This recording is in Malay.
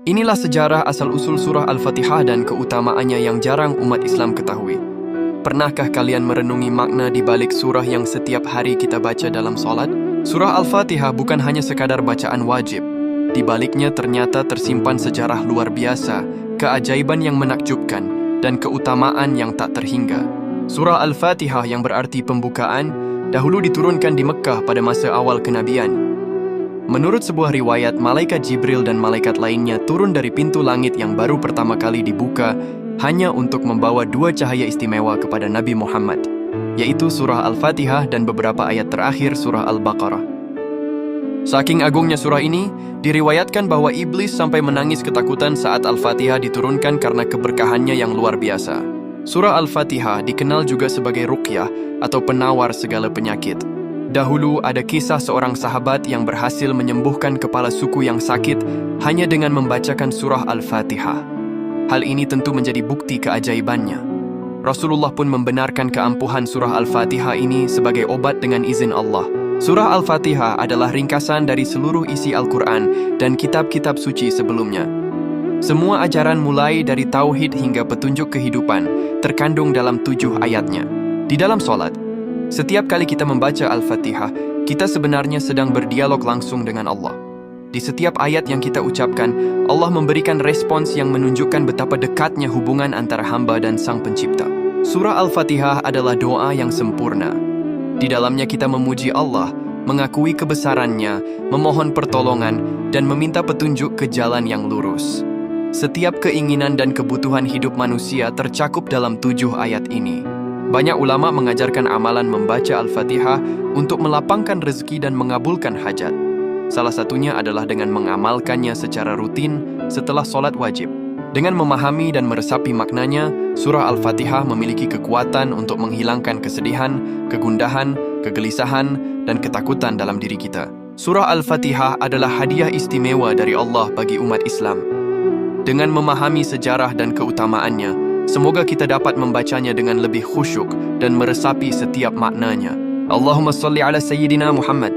Inilah sejarah asal-usul surah Al-Fatihah dan keutamaannya yang jarang umat Islam ketahui. Pernahkah kalian merenungi makna di balik surah yang setiap hari kita baca dalam solat? Surah Al-Fatihah bukan hanya sekadar bacaan wajib. Di baliknya ternyata tersimpan sejarah luar biasa, keajaiban yang menakjubkan, dan keutamaan yang tak terhingga. Surah Al-Fatihah yang berarti pembukaan, dahulu diturunkan di Mekah pada masa awal kenabian. Menurut sebuah riwayat, malaikat Jibril dan malaikat lainnya turun dari pintu langit yang baru pertama kali dibuka hanya untuk membawa dua cahaya istimewa kepada Nabi Muhammad, yaitu surah Al-Fatihah dan beberapa ayat terakhir surah Al-Baqarah. Saking agungnya surah ini, diriwayatkan bahwa iblis sampai menangis ketakutan saat Al-Fatihah diturunkan karena keberkahannya yang luar biasa. Surah Al-Fatihah dikenal juga sebagai ruqyah atau penawar segala penyakit. Dahulu ada kisah seorang sahabat yang berhasil menyembuhkan kepala suku yang sakit hanya dengan membacakan surah Al-Fatihah. Hal ini tentu menjadi bukti keajaibannya. Rasulullah pun membenarkan keampuhan surah Al-Fatihah ini sebagai obat dengan izin Allah. Surah Al-Fatihah adalah ringkasan dari seluruh isi Al-Quran dan kitab-kitab suci sebelumnya. Semua ajaran mulai dari tauhid hingga petunjuk kehidupan terkandung dalam 7 ayatnya. Di dalam solat, setiap kali kita membaca Al-Fatihah, kita sebenarnya sedang berdialog langsung dengan Allah. Di setiap ayat yang kita ucapkan, Allah memberikan respons yang menunjukkan betapa dekatnya hubungan antara hamba dan Sang Pencipta. Surah Al-Fatihah adalah doa yang sempurna. Di dalamnya kita memuji Allah, mengakui kebesarannya, memohon pertolongan, dan meminta petunjuk ke jalan yang lurus. Setiap keinginan dan kebutuhan hidup manusia tercakup dalam 7 ayat ini. Banyak ulama mengajarkan amalan membaca Al-Fatihah untuk melapangkan rezeki dan mengabulkan hajat. Salah satunya adalah dengan mengamalkannya secara rutin setelah solat wajib. Dengan memahami dan meresapi maknanya, surah Al-Fatihah memiliki kekuatan untuk menghilangkan kesedihan, kegundahan, kegelisahan, dan ketakutan dalam diri kita. Surah Al-Fatihah adalah hadiah istimewa dari Allah bagi umat Islam. Dengan memahami sejarah dan keutamaannya, semoga kita dapat membacanya dengan lebih khusyuk dan meresapi setiap maknanya. Allahumma salli ala Sayyidina Muhammad.